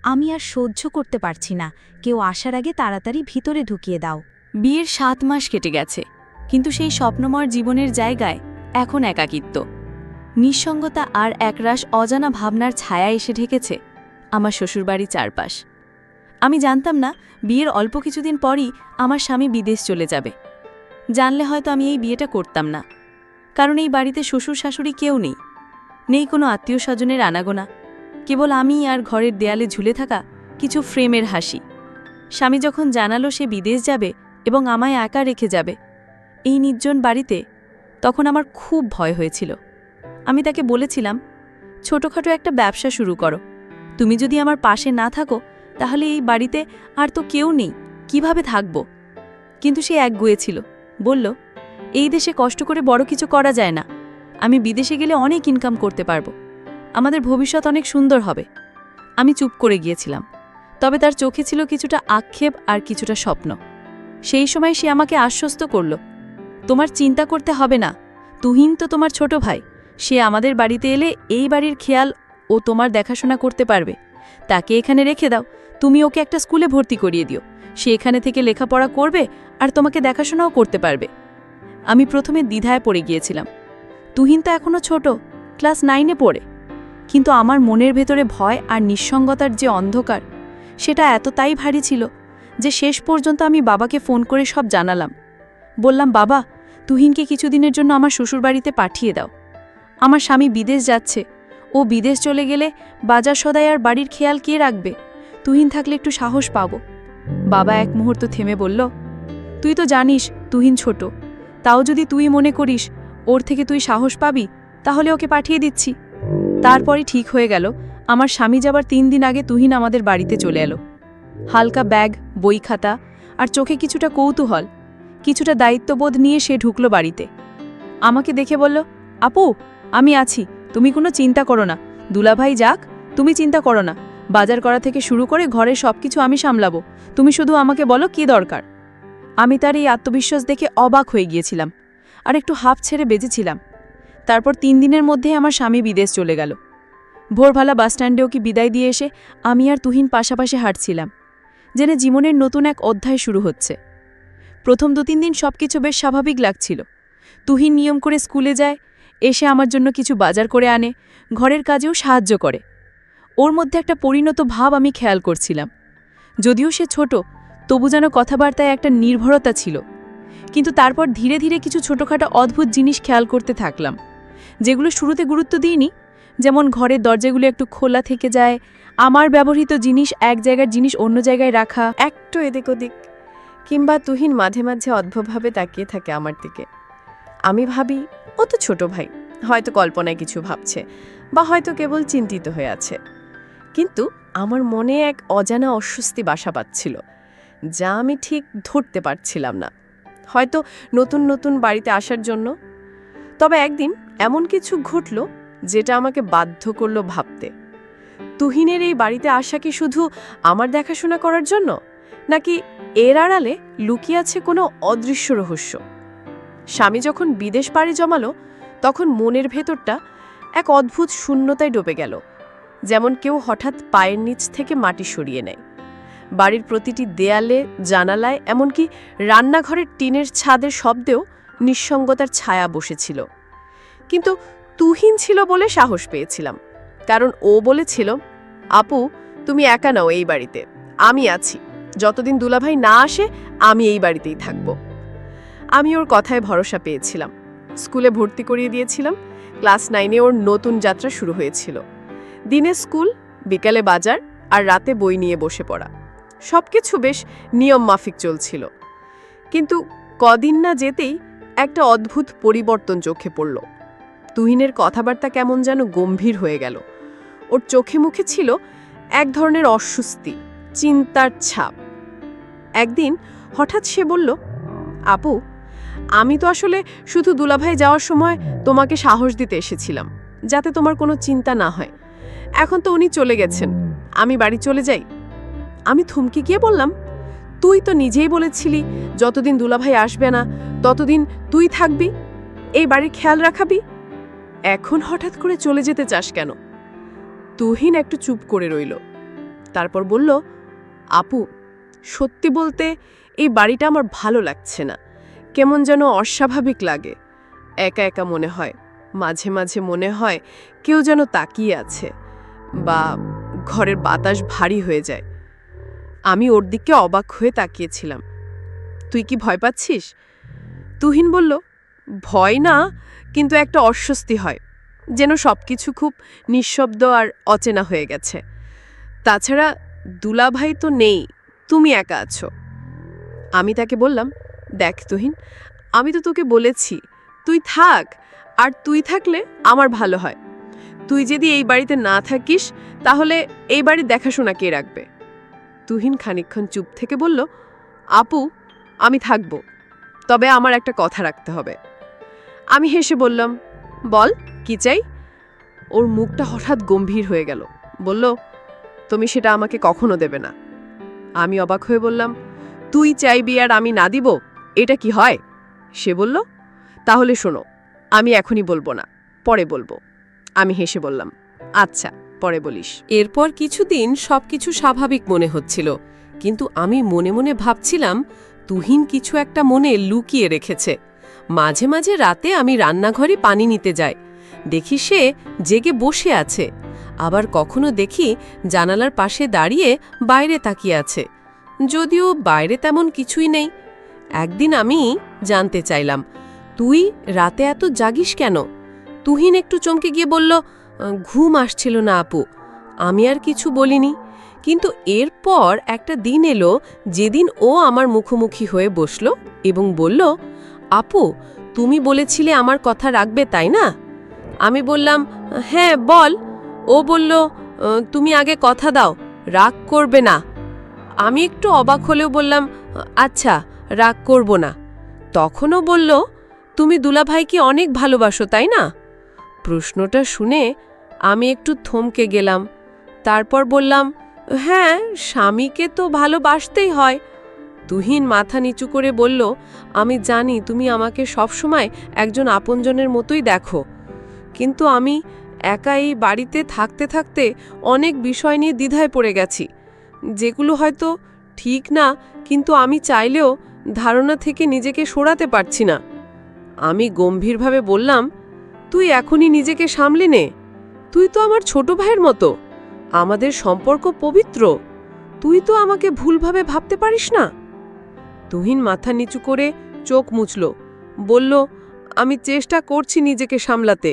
আমি আর সহ্য করতে পারছি না, কেউ আসার আগে তাড়াতাড়ি ভিতরে ঢুকিয়ে দাও। বিয়ের 7 মাস কেটে গেছে, কিন্তু সেই স্বপ্নময় জীবনের জায়গায় এখন একাকিত্ব, নিঃসঙ্গতা আর একরাশ অজানা ভাবনার ছায়া এসে ঢেকেছে আমার শ্বশুরবাড়ির চারপাশ। আমি জানতাম না বিয়ের অল্প কিছুদিন পরই আমার স্বামী বিদেশ চলে যাবে। জানলে হয়তো আমি এই বিয়েটা করতাম না, কারণ এই বাড়িতে শ্বশুর শাশুড়ি কেউ নেই, নেই কোনো আত্মীয় স্বজনের আনাগোনা, কেবল আমি আর ঘরের দেয়ালে ঝুলে থাকা কিছু ফ্রেমের হাসি। স্বামী যখন জানালো সে বিদেশ যাবে এবং আমায় একা রেখে যাবে এই নির্জন বাড়িতে, তখন আমার খুব ভয় হয়েছিল। আমি তাকে বলেছিলাম, ছোটখাটো একটা ব্যবসা শুরু করো, তুমি যদি আমার পাশে না থাকো তাহলে এই বাড়িতে আর তো কেউ নেই, কিভাবে থাকব? কিন্তু সে একগুঁয়ে ছিল, বলল, এই দেশে কষ্ট করে বড় কিছু করা যায় না, আমি বিদেশে গেলে অনেক ইনকাম করতে পারবো, আমাদের ভবিষ্যৎ অনেক সুন্দর হবে। আমি চুপ করে গিয়েছিলাম, তবে তার চোখে ছিল কিছুটা আক্ষেপ আর কিছুটা স্বপ্ন। সেই সময় সে আমাকে আশ্বস্ত করল, তোমার চিন্তা করতে হবে না, তুহিন তো তোমার ছোট ভাই, সে আমাদের বাড়িতে এলে এই বাড়ির খেয়াল ও তোমার দেখাশোনা করতে পারবে, তাকে এখানে রেখে দাও, তুমি ওকে একটা স্কুলে ভর্তি করিয়ে দিও, সে এখানে থেকে লেখাপড়া করবে আর তোমাকে দেখাশোনাও করতে পারবে। আমি প্রথমে দ্বিধায় পড়ে গিয়েছিলাম, তুহিন তো এখনও ছোট, ক্লাস 9-এ পড়ে, কিন্তু আমার মনের ভেতরে ভয় আর নিঃসঙ্গতার যে অন্ধকার, সেটা এতটাই ভারী ছিল যে শেষ পর্যন্ত আমি বাবাকে ফোন করে সব জানালাম। বললাম, বাবা, তুহিনকে কিছুদিনের জন্য আমার শ্বশুরবাড়িতে পাঠিয়ে দাও, আমার স্বামী বিদেশ যাচ্ছে, ও বিদেশ চলে গেলে বাজার সদাই আর বাড়ির খেয়াল কে রাখবে? তুহিন থাকলে একটু সাহস পাব। বাবা এক মুহূর্ত থেমে বলল, তুই তো জানিস তুহিন ছোট, তাও যদি তুই মনে করিস ওর থেকে তুই সাহস পাবি, তাহলে ওকে পাঠিয়ে দিচ্ছি। তারপরই ঠিক হয়ে গেল, আমার স্বামী যাবার 3 দিন আগে তুহিন আমাদের বাড়িতে চলে এলো। হালকা ব্যাগ, বই খাতা আর চোখে কিছুটা কৌতূহল, কিছুটা দায়িত্ববোধ নিয়ে সে ঢুকলো বাড়িতে। আমাকে দেখে বলল, আপু, আমি আছি, তুমি কোনো চিন্তা করো না, দুলাভাই যাক, তুমি চিন্তা করো না, বাজার করা থেকে শুরু করে ঘরের সবকিছু আমি সামলাবো, তুমি শুধু আমাকে বলো কি দরকার। আমি তার এই আত্মবিশ্বাস দেখে অবাক হয়ে গিয়েছিলাম আর একটু হাঁপ ছেড়ে বেঁচেছিলাম। তারপর 3 দিনের মধ্যেই আমার স্বামী বিদেশ চলে গেল। ভোরবেলা বাসস্ট্যান্ডে ওকে বিদায় দিয়ে এসে আমি আর তুহিন পাশাপাশি হাঁটছিলাম, জেনে জীবনের নতুন এক অধ্যায় শুরু হচ্ছে। প্রথম 2-3 দিন সবকিছু বেশ স্বাভাবিক লাগছিল। তুহিন নিয়ম করে স্কুলে যায়, এসে আমার জন্য কিছু বাজার করে আনে, ঘরের কাজেও সাহায্য করে। ওর মধ্যে একটা পরিণত ভাব আমি খেয়াল করছিলাম। যদিও সে ছোট, তবু যেন কথাবার্তায় একটা নির্ভরতা ছিল। কিন্তু তারপর ধীরে ধীরে কিছু ছোটখাটো অদ্ভুত জিনিস খেয়াল করতে থাকলাম, যেগুলো শুরুতে গুরুত্ব দিইনি। যেমন ঘরের দরজাগুলো একটু খোলা থেকে যায়, আমার ব্যবহৃত জিনিস এক জায়গার জিনিস অন্য জায়গায় রাখা, একটু এদিক ওদিক, কিংবা তুহিন মাঝে মাঝে অদ্ভুতভাবে তাকিয়ে থাকে আমার দিকে। আমি ভাবি, ও তো ছোট ভাই, হয়তো কল্পনায় কিছু ভাবছে বা হয়তো কেবল চিন্তিত হয়ে আছে। কিন্তু আমার মনে এক অজানা অস্বস্তি বাসা বাঁধছিল, যা আমি ঠিক ধরতে পারছিলাম না। হয়তো নতুন নতুন বাড়িতে আসার জন্য। তবে একদিন এমন কিছু ঘটল যেটা আমাকে বাধ্য করলো ভাবতে, তুহিনের এই বাড়িতে আসা কি শুধু আমার দেখাশোনা করার জন্য, নাকি এর আড়ালে লুকিয়ে আছে কোনো অদৃশ্য রহস্য? স্বামী যখন বিদেশ পাড়ি জমালো, তখন মনের ভেতরটা এক অদ্ভুত শূন্যতায় ডুবে গেল, যেমন কেউ হঠাৎ পায়ের নিচ থেকে মাটি সরিয়ে নেয়। বাড়ির প্রতিটি দেয়ালে, জানালায়, এমনকি রান্নাঘরের টিনের ছাদের শব্দেও নিঃসঙ্গতার ছায়া বসেছিল। কিন্তু তুহিন ছিল বলে সাহস পেয়েছিলাম, কারণ ও বলেছিল, আপু, তুমি একা নাও এই বাড়িতে, আমি আছি, যতদিন দুলাভাই না আসে আমি এই বাড়িতেই থাকব। আমি ওর কথায় ভরসা পেয়েছিলাম, স্কুলে ভর্তি করিয়ে দিয়েছিলাম। ক্লাস 9-এ ওর নতুন যাত্রা শুরু হয়েছিল। দিনে স্কুল, বিকালে বাজার আর রাতে বই নিয়ে বসে পড়া, সবকিছু বেশ নিয়ম মাফিক চলছিল। কিন্তু কদিন না যেতেই একটা অদ্ভুত পরিবর্তন চোখে পড়ল। তুহিনের কথাবার্তা কেমন যেন গম্ভীর হয়ে গেল। ওর চোখে মুখে ছিল এক ধরনের অস্বস্তি, চিন্তার ছাপ। একদিন হঠাৎ সে বলল, আপু, আমি তো আসলে শুধু দুলাভাই যাওয়ার সময় তোমাকে সাহস দিতে এসেছিলাম, যাতে তোমার কোনো চিন্তা না হয়। এখন তো উনি চলে গেছেন, আমি বাড়ি চলে যাই। আমি থমকে গিয়ে বললাম, তুই তো নিজেই বলেছিলি যতদিন দুলাভাই আসবে না ততদিন তুই থাকবি, এই বাড়ির খেয়াল রাখাবি, এখন হঠাৎ করে চলে যেতে চাস কেন? তুহিন একটু চুপ করে রইল। তারপর বলল, আপু, সত্যি বলতে এই বাড়িটা আমার ভালো লাগছে না, কেমন যেন অস্বাভাবিক লাগে। একা একা মনে হয়, মাঝে মাঝে মনে হয় কেউ যেন তাকিয়ে আছে, বা ঘরের বাতাস ভারী হয়ে যায়। আমি ওর দিকে অবাক হয়ে তাকিয়েছিলাম। তুই কি ভয় পাচ্ছিস? তুহিন বলল, ভয় না, কিন্তু একটা অস্বস্তি হয়, যেন সবকিছু খুব নিঃশব্দ আর অচেনা হয়ে গেছে। তাছাড়া দুলাভাই তো নেই, তুমি একা আছো। আমি তাকে বললাম, দেখ তুহিন, আমি তো তোকে বলেছি তুই থাক, আর তুই থাকলে আমার ভালো হয়। তুই যদি এই বাড়িতে না থাকিস তাহলে এই বাড়ির দেখাশোনা কে রাখবে? তুহিন খানিকক্ষণ চুপ থেকে বলল, আপু, আমি থাকব, তবে আমার একটা কথা রাখতে হবে। আমি হেসে বললাম, বল, কি চাই? ওর মুখটা হঠাৎ গম্ভীর হয়ে গেল। বলল, তুমি সেটা আমাকে কখনো দেবে না। আমি অবাক হয়ে বললাম, তুই চাইবি আর আমি না দিব, এটা কি হয়? সে বলল, তাহলে শোনো, আমি এখনই বলবো না, পরে বলবো। আমি হেসে বললাম, আচ্ছা, পরে বলিস। এরপর কিছুদিন সবকিছু স্বাভাবিক মনে হচ্ছিল, কিন্তু আমি মনে মনে ভাবছিলাম তুহিন কিছু একটা মনে লুকিয়ে রেখেছে। মাঝে মাঝে রাতে আমি রান্নাঘরে পানি নিতে যাই, দেখি সে জেগে বসে আছে, আবার কখনো দেখি জানালার পাশে দাঁড়িয়ে বাইরে তাকিয়ে আছে, যদিও বাইরে তেমন কিছুই নেই। একদিন আমি জানতে চাইলাম, তুই রাতে এত জাগিস কেন? তুহিন একটু চমকে গিয়ে বলল, ঘুম আসছিল না আপু। আমি আর কিছু বলিনি, কিন্তু এরপর একটা দিন এলো যেদিন ও আমার মুখোমুখি হয়ে বসল এবং বলল, আপু, তুমি বলেছিলে আমার কথা রাখবে, তাই না? আমি বললাম, হ্যাঁ, বল। ও বলল, তুমি আগে কথা দাও, রাগ করবে না। আমি একটু অবাক হলেও বললাম, আচ্ছা, রাগ করব না। তখনও বলল, তুমি দুলাভাইকে অনেক ভালোবাসো, তাই না? প্রশ্নটা শুনে আমি একটু থমকে গেলাম। তারপর বললাম, হ্যাঁ, স্বামীকে তো ভালোবাসতেই হয়। তুহিন মাথা নিচু করে বলল, আমি জানি তুমি আমাকে সবসময় একজন আপনজনের মতোই দেখো, কিন্তু আমি একা এই বাড়িতে থাকতে থাকতে অনেক বিষয় নিয়ে দ্বিধায় পড়ে গেছি, যেগুলো হয়তো ঠিক না, কিন্তু আমি চাইলেও ধারণা থেকে নিজেকে সরাতে পারছি না। আমি গম্ভীরভাবে বললাম, তুই এখনই নিজেকে সামলে নে, তুই তো আমার ছোট ভাইয়ের মতো, আমাদের সম্পর্ক পবিত্র, তুই তো আমাকে ভুলভাবে ভাবতে পারিস না। তুহিন মাথা নিচু করে চোখ মুছল, বলল, আমি চেষ্টা করছি নিজেকে সামলাতে।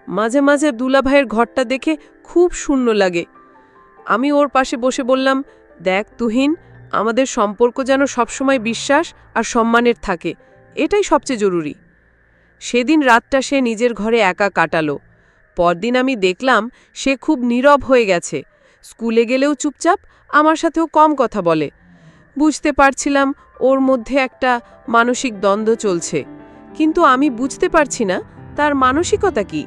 মাঝে মাঝে দুলাভাইয়ের ঘরটা দেখে খুব শূন্য লাগে। আমি ওর পাশে বসে বললাম, দেখ তুহিন, আমাদের সম্পর্ক যেন সবসময় বিশ্বাস আর সম্মানের থাকে, এটাই সবচেয়ে জরুরি। সেদিন রাতটা সে নিজের ঘরে একা কাটালো। পরদিন আমি দেখলাম সে খুব নীরব হয়ে গেছে, স্কুলে গেলেও চুপচাপ, আমার সাথেও কম কথা বলে। বুঝতে পারছিলাম ওর মধ্যে একটা মানসিক দ্বন্দ্ব চলছে, কিন্তু আমি বুঝতে পারছি না তার মানসিকতা কি।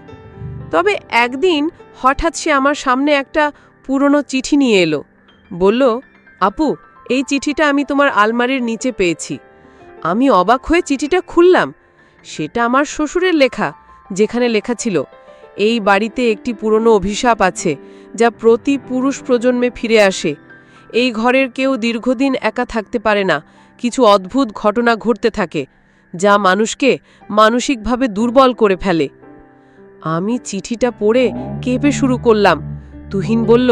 তবে একদিন হঠাৎ সে আমার সামনে একটা পুরনো চিঠি নিয়ে এলো। বলল, আপু, এই চিঠিটা আমি তোমার আলমারির নিচে পেয়েছি। আমি অবাক হয়ে চিঠিটা খুললাম। সেটা আমার শ্বশুরের লেখা, যেখানে লেখা ছিল, এই বাড়িতে একটি পুরনো অভিশাপ আছে যা প্রতি পুরুষ প্রজন্মে ফিরে আসে। এই ঘরের কেউ দীর্ঘদিন একা থাকতে পারে না, কিছু অদ্ভুত ঘটনা ঘটতে থাকে যা মানুষকে মানসিকভাবে দুর্বল করে ফেলে। আমি চিঠিটা পড়ে কেঁপে শুরু করলাম। তুহিন বলল,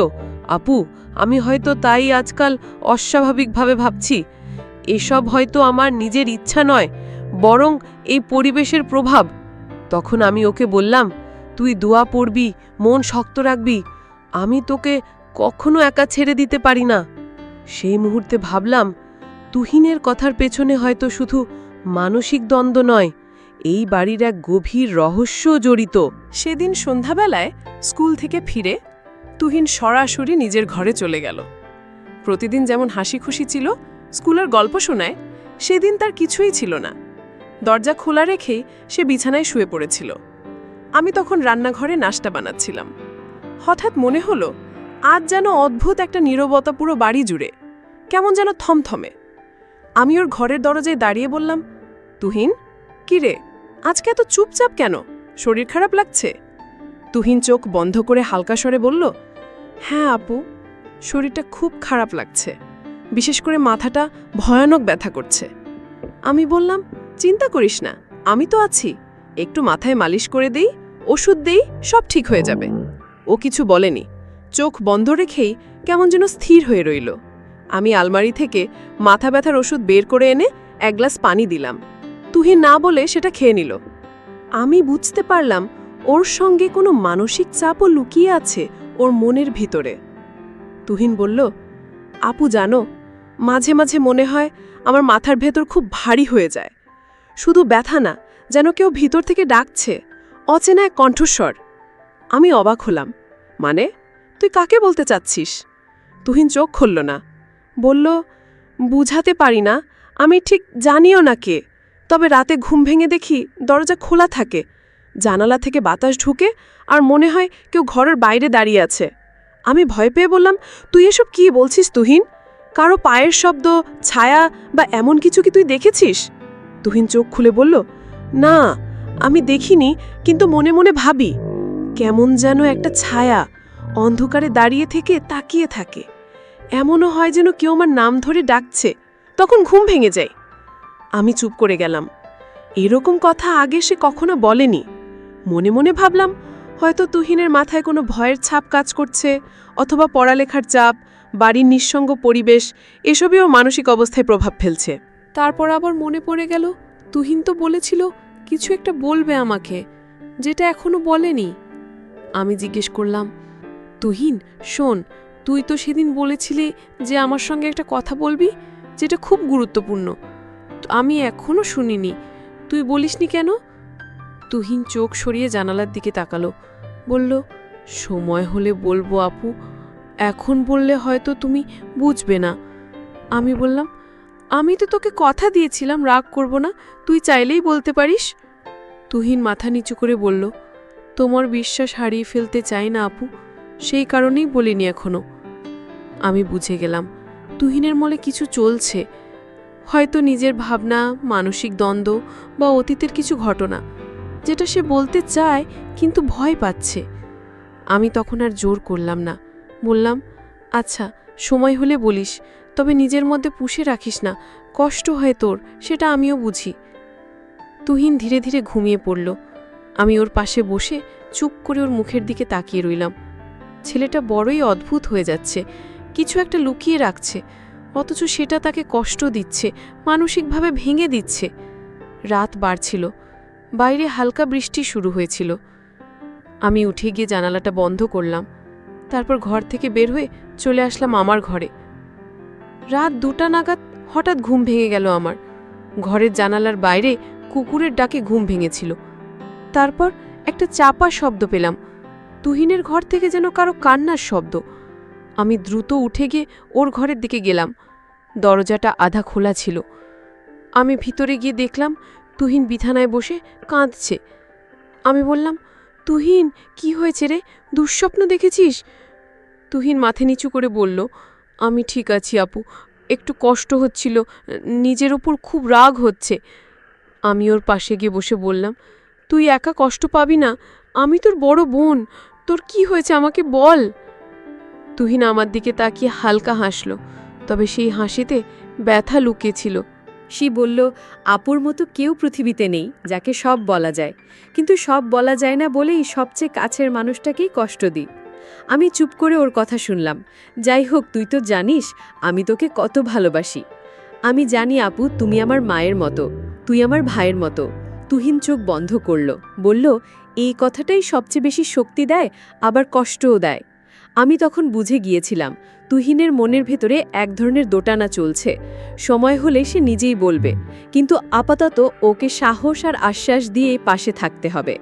আপু, আমি হয়তো তাই আজকাল অস্বাভাবিকভাবে ভাবছি। এসব হয়তো আমার নিজের ইচ্ছা নয়, বরং এই পরিবেশের প্রভাব। তখন আমি ওকে বললাম, তুই দোয়া পড়বি, মন শক্ত রাখবি, আমি তোকে কখনো একা ছেড়ে দিতে পারি না। সেই মুহূর্তে ভাবলাম, তুহিনের কথার পেছনে হয়তো শুধু মানসিক দ্বন্দ্ব নয়, এই বাড়ির এক গভীর রহস্য জড়িত। সেদিন সন্ধ্যাবেলায় স্কুল থেকে ফিরে তুহিন সরাসরি নিজের ঘরে চলে গেল। প্রতিদিন যেমন হাসি খুশি ছিল, স্কুলের গল্প শোনায়, সেদিন তার কিছুই ছিল না। দরজা খোলা রেখেই সে বিছানায় শুয়ে পড়েছিল। আমি তখন রান্নাঘরে নাস্তা বানাচ্ছিলাম। হঠাৎ মনে হলো, আজ যেন অদ্ভুত একটা নীরবতা পুরো বাড়ি জুড়ে, কেমন যেন থমথমে। আমি ওর ঘরের দরজায় দাঁড়িয়ে বললাম, তুহিন, কি রে, আজকে এত চুপচাপ কেন? শরীর খারাপ লাগছে? তুহিন চোখ বন্ধ করে হালকা স্বরে বলল, হ্যাঁ আপু, শরীরটা খুব খারাপ লাগছে, বিশেষ করে মাথাটা ভয়ানক ব্যথা করছে। আমি বললাম, চিন্তা করিস না, আমি তো আছি, একটু মাথায় মালিশ করে দেই, ওষুধ দেই, সব ঠিক হয়ে যাবে। ও কিছু বলেনি, চোখ বন্ধ রেখেই কেমন যেন স্থির হয়ে রইল। আমি আলমারি থেকে মাথা ব্যথার ওষুধ বের করে এনে এক গ্লাস পানি দিলাম। তুহিন না বলে সেটা খেয়ে নিল। আমি বুঝতে পারলাম ওর সঙ্গে কোনো মানসিক চাপও লুকিয়ে আছে ওর মনের ভিতরে। তুহিন বলল, আপু জানো, মাঝে মাঝে মনে হয় আমার মাথার ভেতর খুব ভারী হয়ে যায়। শুধু ব্যথা না, যেন কেউ ভিতর থেকে ডাকছে, অচেনা এক কণ্ঠস্বর। আমি অবাক হলাম, মানে তুই কাকে বলতে চাচ্ছিস? তুহিন চোখ খুলল না, বলল, বুঝাতে পারি না, আমি ঠিক জানিও না কে, তবে রাতে ঘুম ভেঙে দেখি দরজা খোলা থাকে, জানালা থেকে বাতাস ঢুকে, আর মনে হয় কেউ ঘরের বাইরে দাঁড়িয়ে আছে। আমি ভয় পেয়ে বললাম, তুই এসব কি বলছিস তুহিন? কারো পায়ের শব্দ, ছায়া বা এমন কিছু কি তুই দেখেছিস? তুহিন চোখ খুলে বলল, না, আমি দেখিনি, কিন্তু মনে মনে ভাবি কেমন যেন একটা ছায়া অন্ধকারে দাঁড়িয়ে থেকে তাকিয়ে থাকে। এমনও হয় যেন কেউ আমার নাম ধরে ডাকছে, তখন ঘুম ভেঙে যায়। আমি চুপ করে গেলাম। এরকম কথা আগে সে কখনো বলেনি। মনে মনে ভাবলাম, হয়তো তুহিনের মাথায় কোনো ভয়ের ছাপ কাজ করছে, অথবা পড়ালেখার চাপ, বাড়ির নিঃসঙ্গ পরিবেশ, এসবেও মানসিক অবস্থায় প্রভাব ফেলছে। তারপর আবার মনে পড়ে গেল, তুহিন তো বলেছিল কিছু একটা বলবে আমাকে, যেটা এখনো বলেনি। আমি জিজ্ঞেস করলাম, তুহিন শোন, তুই তো সেদিন বলেছিলি যে আমার সঙ্গে একটা কথা বলবি, যেটা খুব গুরুত্বপূর্ণ। আমি এখনো শুনিনি, তুই বলিসনি কেন? তুহিন চোখ সরিয়ে জানালার দিকে তাকালো, বলল, সময় হলে বলবো আপু, এখন বললে হয়তো তুমি বুঝবে না। আমি বললাম, আমি তো তোকে কথা দিয়েছিলাম রাগ করব না, তুই চাইলেই বলতে পারিস। তুহিন মাথা নিচু করে বলল, তোমার বিশ্বাস হারিয়ে ফেলতে চাই না আপু, সেই কারণেই বলিনি এখনো। আমি বুঝে গেলাম তুহিনের মনে কিছু চলছে, হয়তো নিজের ভাবনা, মানসিক দ্বন্দ্ব বা অতীতের কিছু ঘটনা, যেটা সে বলতে চায় কিন্তু ভয় পাচ্ছে। আমি তখন আর জোর করলাম না, বললাম, আচ্ছা সময় হলে বলিস, তবে নিজের মধ্যে পুষে রাখিস না, কষ্ট হয় তোর, সেটা আমিও বুঝি। তুহিন ধীরে ধীরে ঘুমিয়ে পড়ল। আমি ওর পাশে বসে চুপ করে ওর মুখের দিকে তাকিয়ে রইলাম। ছেলেটা বড়ই অদ্ভুত হয়ে যাচ্ছে, কিছু একটা লুকিয়ে রাখছে, অথচ সেটা তাকে কষ্ট দিচ্ছে, মানসিকভাবে ভেঙে দিচ্ছে। রাত বাড়ছিল, বাইরে হালকা বৃষ্টি শুরু হয়েছিল। আমি উঠে গিয়ে জানালাটা বন্ধ করলাম, তারপর ঘর থেকে বের হয়ে চলে আসলাম আমার ঘরে। রাত 2টা নাগাদ হঠাৎ ঘুম ভেঙে গেল আমার। ঘরের জানালার বাইরে কুকুরের ডাকে ঘুম ভেঙেছিল। তারপর একটা চাপা শব্দ পেলাম, তুহিনের ঘর থেকে যেন কারো কান্নার শব্দ। আমি দ্রুত উঠে গিয়ে ওর ঘরের দিকে গেলাম। দরজাটা আধা খোলা ছিল। আমি ভিতরে গিয়ে দেখলাম তুহিন বিছানায় বসে কাঁদছে। আমি বললাম, তুহিন কি হয়েছে রে, দুঃস্বপ্ন দেখেছিস? তুহিন মাথা নিচু করে বলল, আমি ঠিক আছি আপু, একটু কষ্ট হচ্ছিল, নিজের ওপর খুব রাগ হচ্ছে। আমি ওর পাশে গিয়ে বসে বললাম, তুই একা কষ্ট পাবি না, আমি তোর বড় বোন, তোর কি হয়েছে আমাকে বল। তুহিন আমার দিকে তাকিয়ে হালকা হাসল, তবে সেই হাসিতে ব্যথা লুকিয়েছিল। সে বলল, আপুর মতো কেউ পৃথিবীতে নেই যাকে সব বলা যায়, কিন্তু সব বলা যায় না বলেই সবচেয়ে কাছের মানুষটাকেই কষ্ট দিই। আমি চুপ করে ওর কথা শুনলাম। যাই হোক, তুই তো জানিস আমি তোকে কত ভালোবাসি। আমি জানি আপু, তুমি আমার মায়ের মতো, তুই আমার ভাইয়ের মতো। তুহিন চোখ বন্ধ করল, বলল, এই কথাটাই সবচেয়ে বেশি শক্তি দেয়, আবার কষ্টও দেয়। আমি তখন বুঝে গিয়েছিলাম তুহিনের মনের ভেতরে এক ধরনের দোটানা চলছে। সময় হলে সে নিজেই বলবে, কিন্তু আপাতত ওকে সাহস আর আশ্বাস দিয়ে পাশে থাকতে হবে।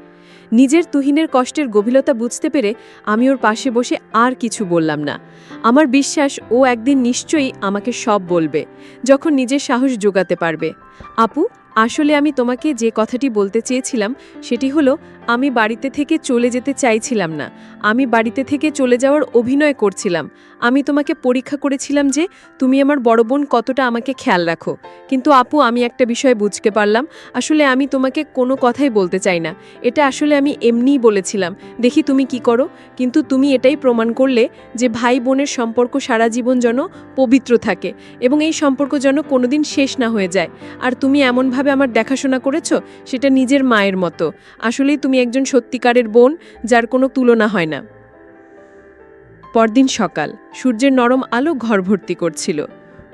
নিজের তুহিনের কষ্টের গভীরতা বুঝতে পেরে আমি ওর পাশে বসে আর কিছু বললাম না। আমার বিশ্বাস ও একদিন নিশ্চয়ই আমাকে সব বলবে, যখন নিজের সাহস জোগাতে পারবে। আপু, আসলে আমি তোমাকে যে কথাটি বলতে চেয়েছিলাম সেটি হলো, আমি বাড়িতে থেকে চলে যেতে চাইছিলাম না, আমি বাড়িতে থেকে চলে যাওয়ার অভিনয় করছিলাম। আমি তোমাকে পরীক্ষা করেছিলাম যে তুমি আমার বড় বোন কতটা আমাকে খেয়াল রাখো। কিন্তু আপু, আমি একটা বিষয় বুঝতে পারলাম, আসলে আমি তোমাকে কোনো কথাই বলতে চাই না। এটা আসলে আমি এমনিই বলেছিলাম, দেখি তুমি কি করো। কিন্তু তুমি এটাই প্রমাণ করলে যে ভাই বোনের সম্পর্ক সারা জীবন যেন পবিত্র থাকে এবং এই সম্পর্ক যেন কোনোদিন শেষ না হয়ে যায়। আর তুমি এমনভাবে আমার দেখাশোনা করেছো, সেটা নিজের মায়ের মতো। আসলেই তুমি একজন সত্যিকারের বোন, যার কোনো তুলনা হয় না। পরদিন সকাল, সূর্যের নরম আলো ঘর ভর্তি করছিল।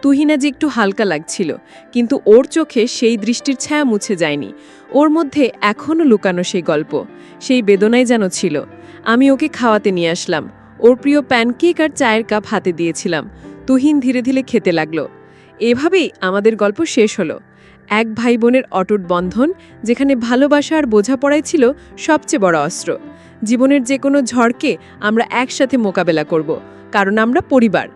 তুহিন আজ একটু হালকা লাগছিল, কিন্তু ওর চোখে সেই দৃষ্টির ছায়া মুছে যায়নি। ওর মধ্যে এখনও লুকানো সেই গল্প, সেই বেদনাই যেন ছিল। আমি ওকে খাওয়াতে নিয়ে আসলাম, ওর প্রিয় প্যানকেক আর চায়ের কাপ হাতে দিয়েছিলাম। তুহিন ধীরে ধীরে খেতে লাগলো। এভাবেই আমাদের গল্প শেষ হলো। এক ভাই বোনের অটুট বন্ধন, যেখানে ভালোবাসা আর বোঝাপড়াই ছিল সবচেয়ে বড় অস্ত্র। জীবনের যে কোনো ঝড়কে আমরা একসাথে মোকাবেলা করব, কারণ আমরা পরিবার।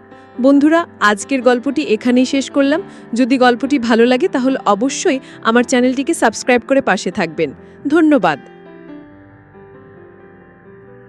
বন্ধুরা, আজকের গল্পটি এখানেই শেষ করলাম। যদি গল্পটি ভালো লাগে তাহলে অবশ্যই আমার চ্যানেলটিকে সাবস্ক্রাইব করে পাশে থাকবেন। ধন্যবাদ।